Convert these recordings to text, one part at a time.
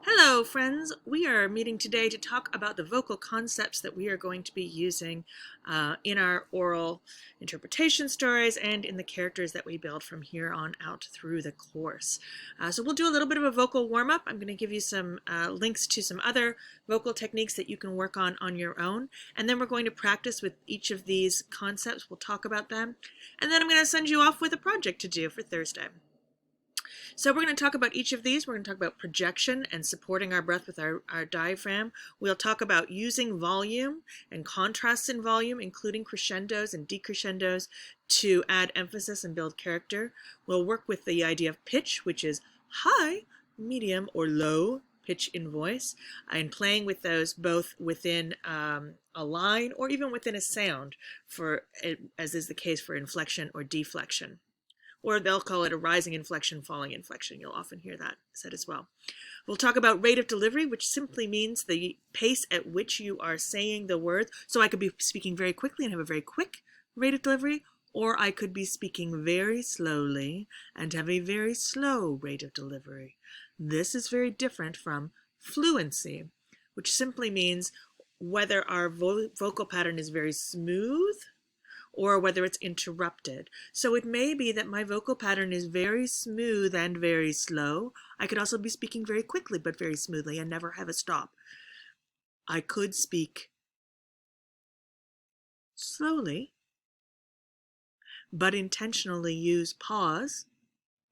Hello, friends. We are meeting today to talk about the vocal concepts that we are going to be using in our oral interpretation stories and in the characters that we build from here on out through the course. So we'll do a little bit of a vocal warm-up. I'm going to give you some links to some other vocal techniques that you can work on your own, and then we're going to practice with each of these concepts. We'll talk about them, and then I'm going to send you off with a project to do for Thursday. So we're going to talk about each of these. We're going to talk about projection and supporting our breath with our diaphragm. We'll talk about using volume and contrasts in volume, including crescendos and decrescendos, to add emphasis and build character. We'll work with the idea of pitch, which is high, medium, or low pitch in voice, and playing with those both within a line or even within a sound, for as is the case for inflection or deflection. Or they'll call it a rising inflection, falling inflection. You'll often hear that said as well. We'll talk about rate of delivery, which simply means the pace at which you are saying the words. So I could be speaking very quickly and have a very quick rate of delivery, or I could be speaking very slowly and have a very slow rate of delivery. This is very different from fluency, which simply means whether our vocal pattern is very smooth or whether it's interrupted. So it may be that my vocal pattern is very smooth and very slow. I could also be speaking very quickly but very smoothly and never have a stop. I could speak slowly but intentionally use pause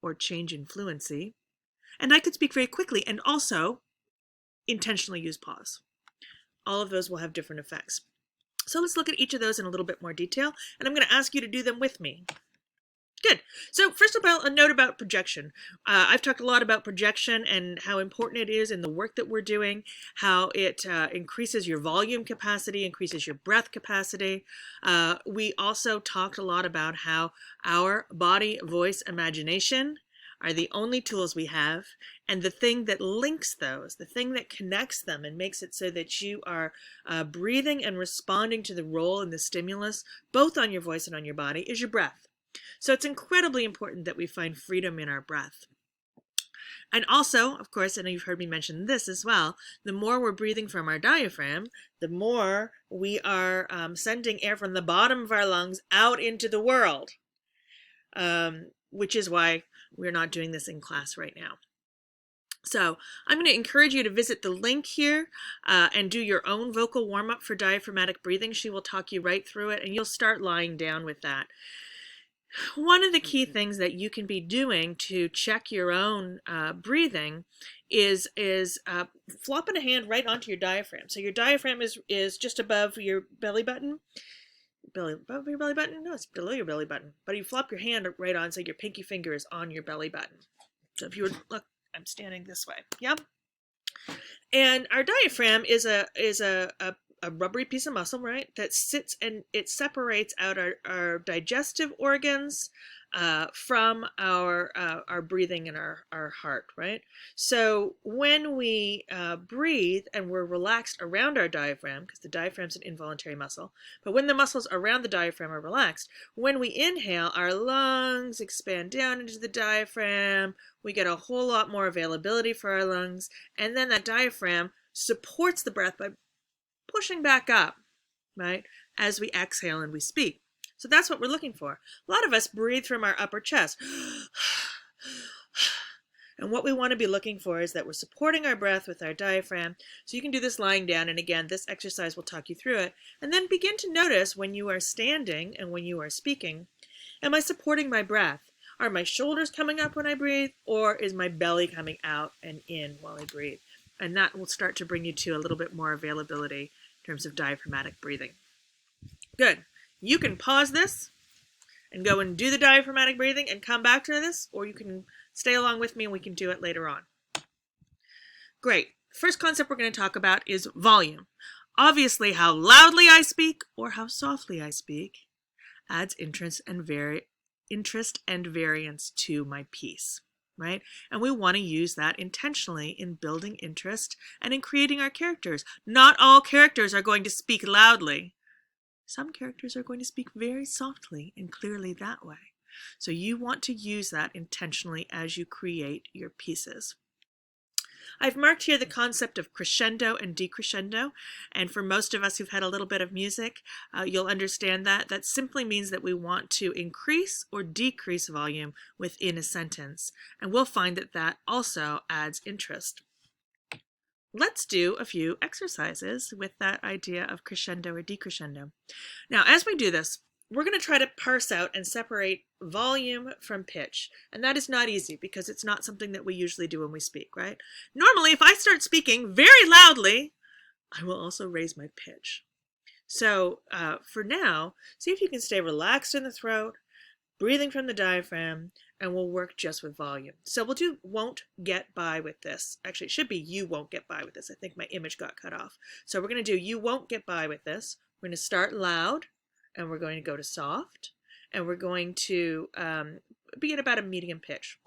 or change in fluency. And I could speak very quickly and also intentionally use pause. All of those will have different effects. So let's look at each of those in a little bit more detail, and I'm going to ask you to do them with me. Good. So first of all, a note about projection. I've talked a lot about projection and how important it is in the work that we're doing, how it increases your volume capacity, increases your breath capacity. We also talked a lot about how our body, voice, imagination are the only tools we have, and the thing that links those, the thing that connects them and makes it so that you are breathing and responding to the role and the stimulus, both on your voice and on your body, is your breath. So it's incredibly important that we find freedom in our breath. And also, of course, and you've heard me mention this as well, the more we're breathing from our diaphragm, the more we are sending air from the bottom of our lungs out into the world, which is why we're not doing this in class right now. So I'm going to encourage you to visit the link here and do your own vocal warm-up for diaphragmatic breathing. She will talk you right through it, and you'll start lying down with that. One of the key things that you can be doing to check your own breathing is flopping a hand right onto your diaphragm. So your diaphragm is just above your belly button. Above your belly button? No, it's below your belly button. But you flop your hand right on, so your pinky finger is on your belly button. So if you would look, I'm standing this way. Yep. And our diaphragm is a rubbery piece of muscle, right? That sits and it separates out our digestive organs from our breathing and our heart, right? So when we breathe and we're relaxed around our diaphragm, because the diaphragm is an involuntary muscle, but when the muscles around the diaphragm are relaxed, when we inhale, our lungs expand down into the diaphragm, we get a whole lot more availability for our lungs, and then that diaphragm supports the breath by pushing back up, right, as we exhale and we speak. So that's what we're looking for. A lot of us breathe from our upper chest. And what we want to be looking for is that we're supporting our breath with our diaphragm. So you can do this lying down, and again, this exercise will talk you through it. And then begin to notice when you are standing and when you are speaking, am I supporting my breath? Are my shoulders coming up when I breathe, or is my belly coming out and in while I breathe? And that will start to bring you to a little bit more availability in terms of diaphragmatic breathing. Good. You can pause this and go and do the diaphragmatic breathing and come back to this, or you can stay along with me and we can do it later on. Great. First concept we're going to talk about is volume. Obviously, how loudly I speak or how softly I speak adds interest and variance to my piece, right? And we want to use that intentionally in building interest and in creating our characters. Not all characters are going to speak loudly. Some characters are going to speak very softly and clearly that way. So you want to use that intentionally as you create your pieces. I've marked here the concept of crescendo and decrescendo, and for most of us who've had a little bit of music, you'll understand that. That simply means that we want to increase or decrease volume within a sentence, and we'll find that that also adds interest. Let's do a few exercises with that idea of crescendo or decrescendo. Now, as we do this, we're going to try to parse out and separate volume from pitch. And that is not easy because it's not something that we usually do when we speak, right? Normally, if I start speaking very loudly, I will also raise my pitch. So for now, see if you can stay relaxed in the throat, breathing from the diaphragm, and we'll work just with volume. So we'll do won't get by with this. Actually, it should be you won't get by with this. I think my image got cut off. So we're going to do you won't get by with this. We're going to start loud, and we're going to go to soft, and we're going to be at about a medium pitch.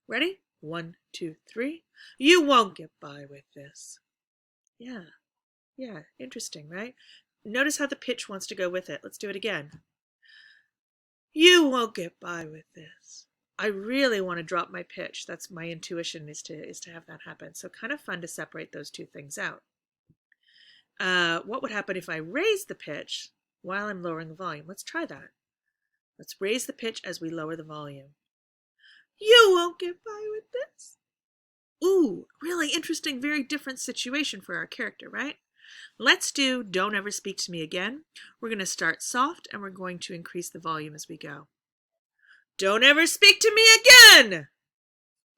Ready? 1, 2, 3. You won't get by with this. Yeah, interesting, right? Notice how the pitch wants to go with it. Let's do it again. You won't get by with this. I really want to drop my pitch. That's my intuition is to have that happen. So kind of fun to separate those two things out. What would happen if I raise the pitch while I'm lowering the volume? Let's try that. Let's raise the pitch as we lower the volume. You won't get by with this. Ooh, really interesting, very different situation for our character, right? Let's do Don't Ever Speak to Me Again. We're going to start soft and we're going to increase the volume as we go. Don't ever speak to me again!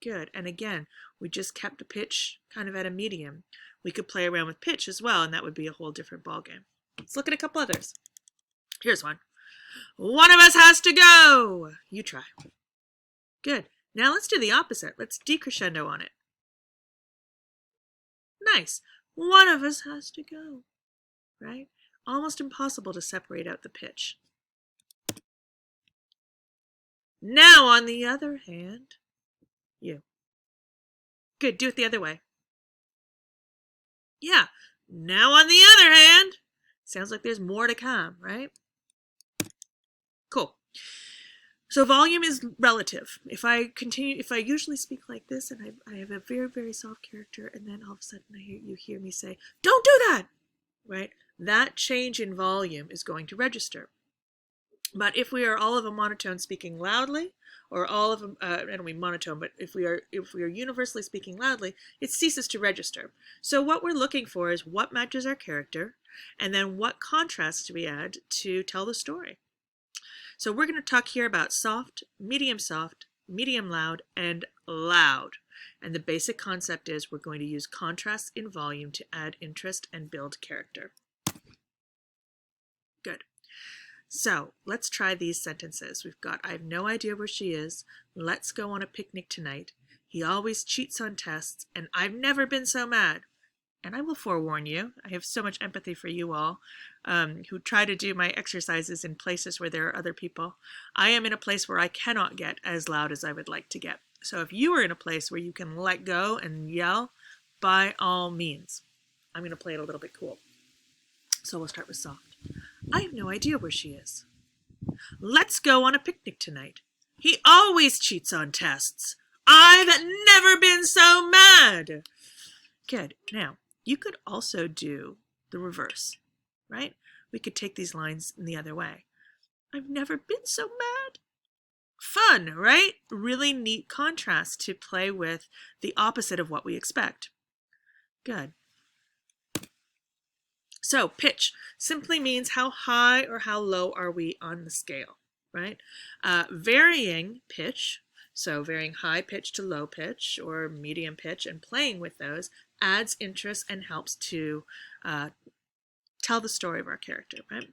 Good. And again, we just kept the pitch kind of at a medium. We could play around with pitch as well, and that would be a whole different ballgame. Let's look at a couple others. Here's one. One of us has to go. You try. Good. Now let's do the opposite. Let's decrescendo on it. Nice. One of us has to go, right? Almost impossible to separate out the pitch. Now, on the other hand, you. Good, do it the other way. Yeah, now on the other hand, sounds like there's more to come, right? Cool. So volume is relative. If I usually speak like this and I have a very, very soft character and then all of a sudden you hear me say, don't do that, right? That change in volume is going to register. But if we are all of a monotone speaking loudly, or all of them, I don't mean monotone, but if we are universally speaking loudly, it ceases to register. So what we're looking for is what matches our character, and then what contrast do we add to tell the story. So we're going to talk here about soft, medium loud, and loud. And the basic concept is we're going to use contrasts in volume to add interest and build character. Good. So let's try these sentences. We've got, I have no idea where she is. Let's go on a picnic tonight. He always cheats on tests, and I've never been so mad. And I will forewarn you, I have so much empathy for you all who try to do my exercises in places where there are other people. I am in a place where I cannot get as loud as I would like to get. So if you are in a place where you can let go and yell, by all means. I'm going to play it a little bit cool. So we'll start with soft. I have no idea where she is. Let's go on a picnic tonight. He always cheats on tests. I've never been so mad. Good. Now, you could also do the reverse, right? We could take these lines in the other way. I've never been so mad. Fun, right? Really neat contrast to play with the opposite of what we expect. Good. So pitch simply means how high or how low are we on the scale, right? Varying pitch, so varying high pitch to low pitch or medium pitch and playing with those adds interest and helps to tell the story of our character, right?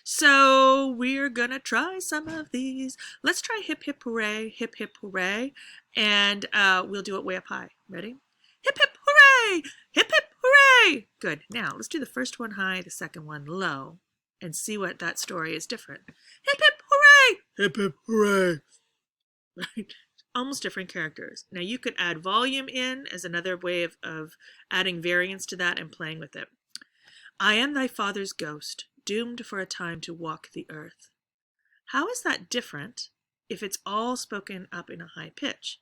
So we're gonna try some of these. Let's try hip hip hooray, and we'll do it way up high. Ready? Hip hip hooray, hip hip hooray. Good. Now let's do the first one high, the second one low, and see what that story is different. Hip hip hooray, hip hip hooray. Right? Almost different characters. Now you could add volume in as another way of adding variance to that and playing with it. I am thy father's ghost, doomed for a time to walk the earth. How is that different if it's all spoken up in a high pitch?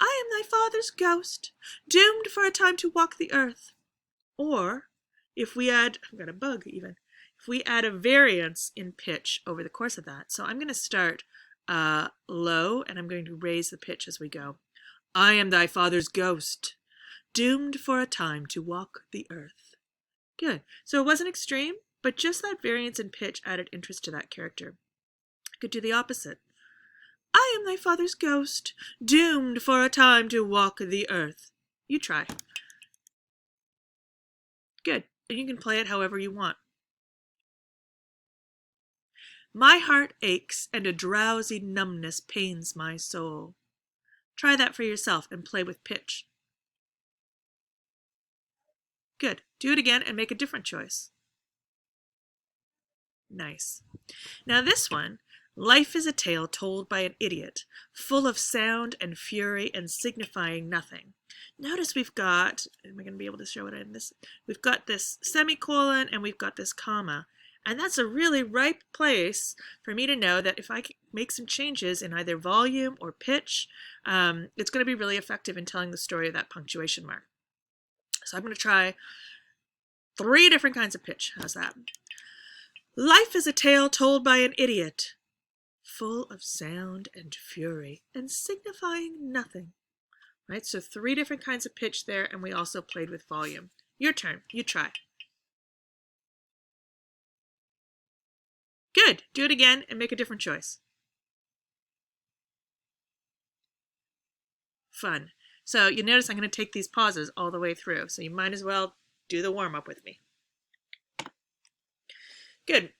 I am thy father's ghost, doomed for a time to walk the earth. Or, if we add, I've got a bug even, if we add a variance in pitch over the course of that. So I'm going to start low, and I'm going to raise the pitch as we go. I am thy father's ghost, doomed for a time to walk the earth. Good. So it wasn't extreme, but just that variance in pitch added interest to that character. I could do the opposite. I am thy father's ghost, doomed for a time to walk the earth. You try. Good. And you can play it however you want. My heart aches, and a drowsy numbness pains my soul. Try that for yourself and play with pitch. Good. Do it again and make a different choice. Nice. Now this one, life is a tale told by an idiot, full of sound and fury and signifying nothing. Notice we've got, am I going to be able to show it in this? We've got this semicolon and we've got this comma. And that's a really ripe place for me to know that if I make some changes in either volume or pitch, it's going to be really effective in telling the story of that punctuation mark. So I'm going to try 3 different kinds of pitch. How's that? Life is a tale told by an idiot, full of sound and fury and signifying nothing. Right? So 3 different kinds of pitch there, and we also played with volume. Your turn. You try. Good. Do it again and make a different choice. Fun. So you notice I'm going to take these pauses all the way through. So you might as well do the warm-up with me. Good.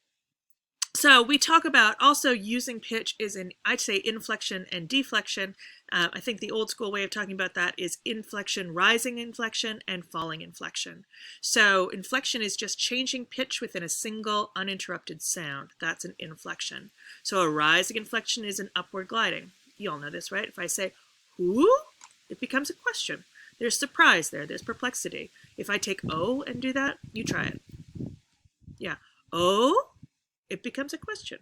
So we talk about also using pitch is in, I'd say, inflection and deflection. I think the old school way of talking about that is inflection, rising inflection, and falling inflection. So inflection is just changing pitch within a single uninterrupted sound. That's an inflection. So a rising inflection is an upward gliding. You all know this, right? If I say, who? It becomes a question. There's surprise there. There's perplexity. If I take O and do that, you try it. Yeah. O? It becomes a question.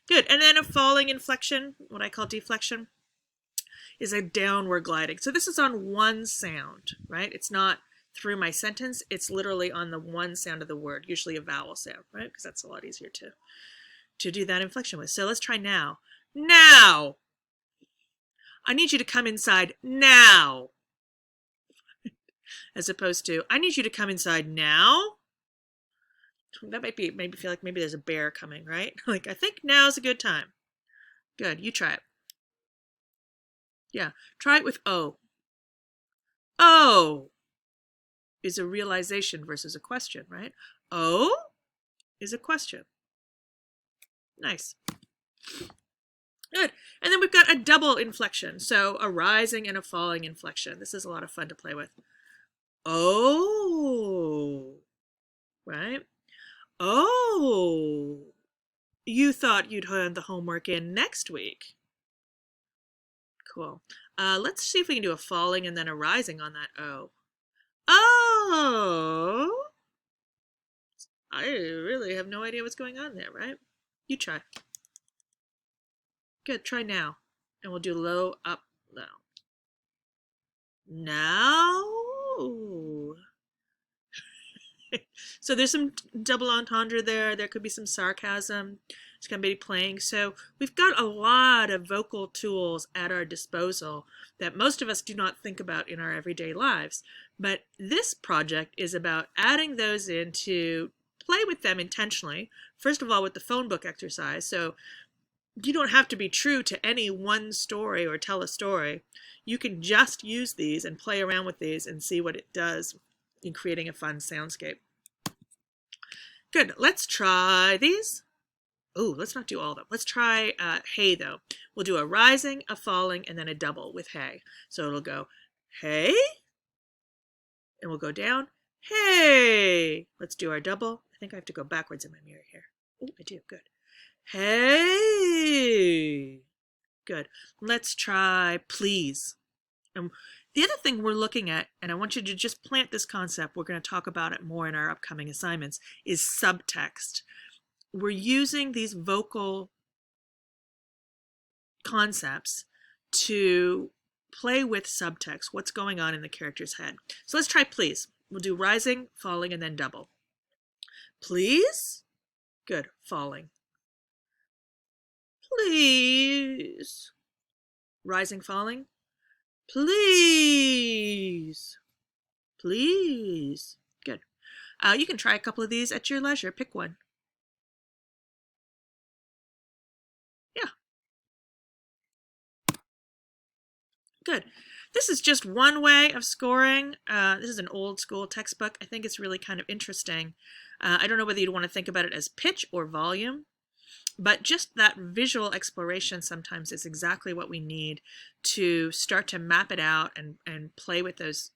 Good. And then a falling inflection, what I call deflection, is a downward gliding. So this is on one sound, right? It's not through my sentence. It's literally on the one sound of the word, usually a vowel sound, right? Because that's a lot easier to do that inflection with. So let's try now. Now. I need you to come inside now. As opposed to, I need you to come inside now. That might be, maybe feel like maybe there's a bear coming, right? Like, I think now's a good time. Good, you try it. Yeah, try it with O. O is a realization versus a question, right? O is a question. Nice. Good. And then we've got a double inflection. So a rising and a falling inflection. This is a lot of fun to play with. Oh, right? Oh, you thought you'd hand the homework in next week. Cool. Let's see if we can do a falling and then a rising on that O. Oh, I really have no idea what's going on there, right? You try. Good, try now. And we'll do low, up, low. Now. So there's some double entendre there. There could be some sarcasm. It's going to be playing. So we've got a lot of vocal tools at our disposal that most of us do not think about in our everyday lives. But this project is about adding those in to play with them intentionally. First of all, with the phone book exercise. So you don't have to be true to any one story or tell a story. You can just use these and play around with these and see what it does in creating a fun soundscape. Good. Let's try these. Oh, let's not do all of them. Let's try hey, though. We'll do a rising, a falling, and then a double with hey. So it'll go hey, and we'll go down, hey. Let's do our double. I think I have to go backwards in my mirror here. Oh, I do. Good. Hey. Good. Let's try please. And the other thing we're looking at, and I want you to just plant this concept, we're going to talk about it more in our upcoming assignments, is subtext. We're using these vocal concepts to play with subtext, what's going on in the character's head. So let's try please. We'll do rising, falling, and then double. Please? Good. Falling. Please. Rising, falling. Please. Please. Good. You can try a couple of these at your leisure. Pick one. Yeah. Good. This is just one way of scoring. This is an old school textbook. I think it's really kind of interesting. I don't know whether you'd want to think about it as pitch or volume, but just that visual exploration sometimes is exactly what we need to start to map it out and play with those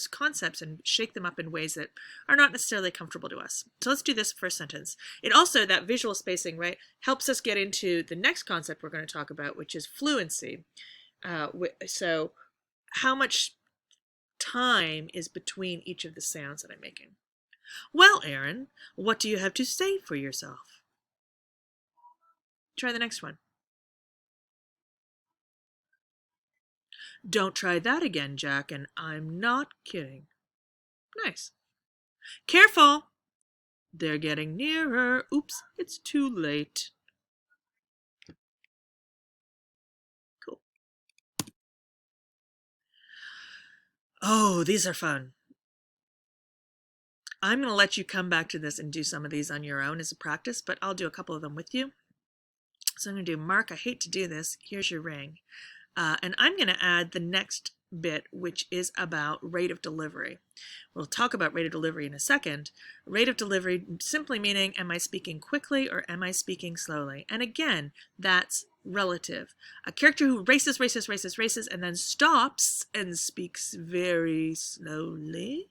concepts and shake them up in ways that are not necessarily comfortable to us. So let's do this first sentence. It also, that visual spacing, right, helps us get into the next concept we're going to talk about, which is fluency. So how much time is between each of the sounds that I'm making? Well, Aaron, what do you have to say for yourself? Try the next one. Don't try that again, Jack, and I'm not kidding. Nice. Careful! They're getting nearer. Oops, it's too late. Cool. Oh, these are fun. I'm going to let you come back to this and do some of these on your own as a practice, but I'll do a couple of them with you. So I'm going to do, Mark, I hate to do this. Here's your ring. And I'm going to add the next bit, which is about rate of delivery. We'll talk about rate of delivery in a second. Rate of delivery simply meaning, am I speaking quickly or am I speaking slowly? And again, that's relative. A character who races, and then stops and speaks very slowly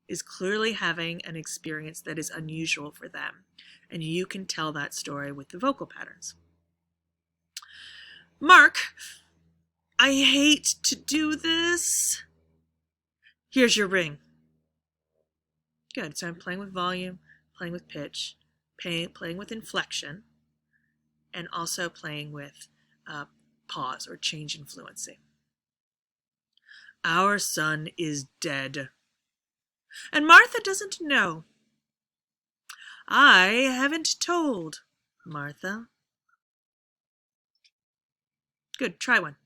is clearly having an experience that is unusual for them. And you can tell that story with the vocal patterns. Mark, I hate to do this. Here's your ring. Good. So I'm playing with volume, playing with pitch, playing with inflection, and also playing with pause or change in fluency. Our son is dead. And Martha doesn't know. I haven't told Martha. Good. Try one.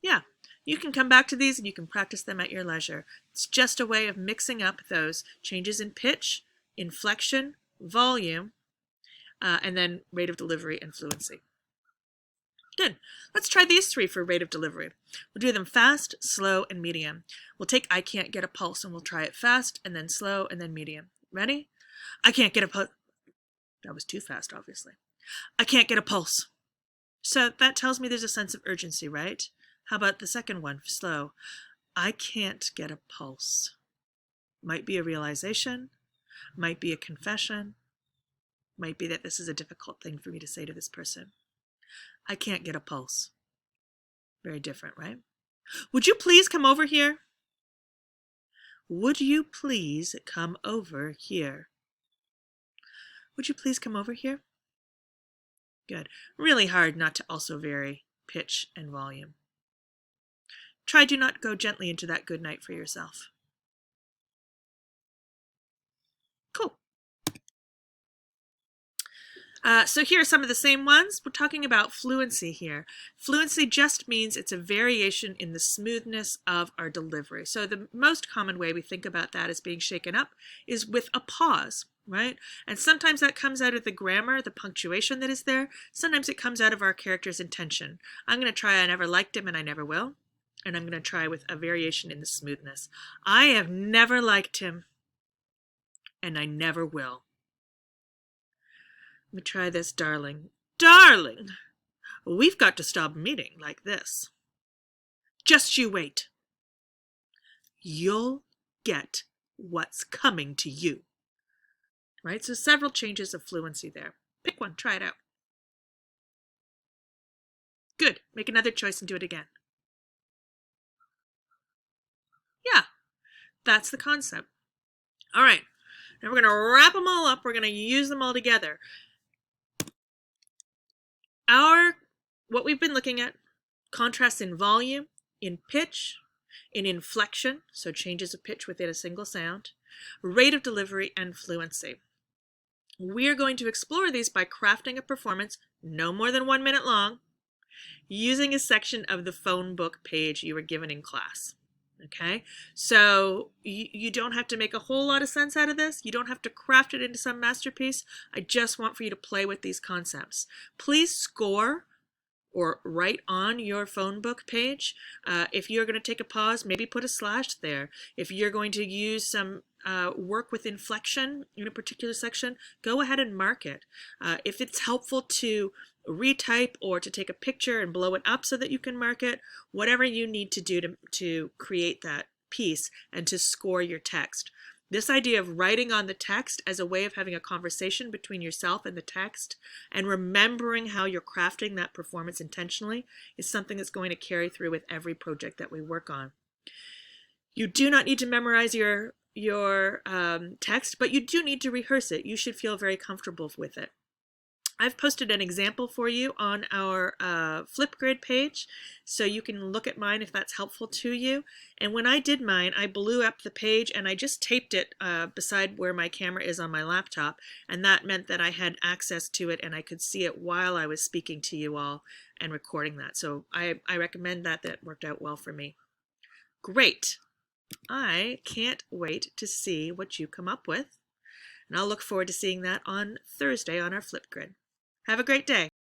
Yeah, you can come back to these and you can practice them at your leisure. It's just a way of mixing up those changes in pitch, inflection, volume, and then rate of delivery and fluency. Good. Let's try these three for rate of delivery. We'll do them fast, slow, and medium. We'll take I can't get a pulse and we'll try it fast and then slow and then medium. Ready? I can't get a pulse. That was too fast, obviously. I can't get a pulse. So that tells me there's a sense of urgency, right? How about the second one, slow? I can't get a pulse. Might be a realization, might be a confession, might be that this is a difficult thing for me to say to this person. I can't get a pulse. Very different, right? Would you please come over here? Would you please come over here? Would you please come over here? Good. Really hard not to also vary pitch and volume. Try do not go gently into that good night for yourself. Cool. So here are some of the same ones. We're talking about fluency here. Fluency just means it's a variation in the smoothness of our delivery. So the most common way we think about that as being shaken up is with a pause, right? And sometimes that comes out of the grammar, the punctuation that is there. Sometimes it comes out of our character's intention. I'm going to try I never liked him and I never will. And I'm going to try with a variation in the smoothness. I have never liked him and I never will. Let me try this, darling. Darling, we've got to stop meeting like this. Just you wait. You'll get what's coming to you. Right? So several changes of fluency there. Pick one, try it out. Good. Make another choice and do it again. Yeah, that's the concept. All right. Now we're going to wrap them all up. We're going to use them all together. what we've been looking at, contrasts in volume, in pitch, in inflection, so changes of pitch within a single sound, rate of delivery, and fluency. We are going to explore these by crafting a performance no more than 1 minute long, using a section of the phone book page you were given in class. Okay, so you don't have to make a whole lot of sense out of this. You don't have to craft it into some masterpiece. I just want for you to play with these concepts. Please score or write on your phone book page. If you're going to take a pause, maybe put a slash there. If you're going to use some work with inflection in a particular section, go ahead and mark it. If it's helpful to retype or to take a picture and blow it up so that you can mark it, whatever you need to do to create that piece and to score your text. This idea of writing on the text as a way of having a conversation between yourself and the text and remembering how you're crafting that performance intentionally is something that's going to carry through with every project that we work on. You do not need to memorize your text, but you do need to rehearse it. You should feel very comfortable with it. I've posted an example for you on our Flipgrid page, so you can look at mine if that's helpful to you. And when I did mine, I blew up the page and I just taped it beside where my camera is on my laptop, and that meant that I had access to it and I could see it while I was speaking to you all and recording that. So I recommend that. That worked out well for me. Great. I can't wait to see what you come up with, and I'll look forward to seeing that on Thursday on our Flipgrid. Have a great day.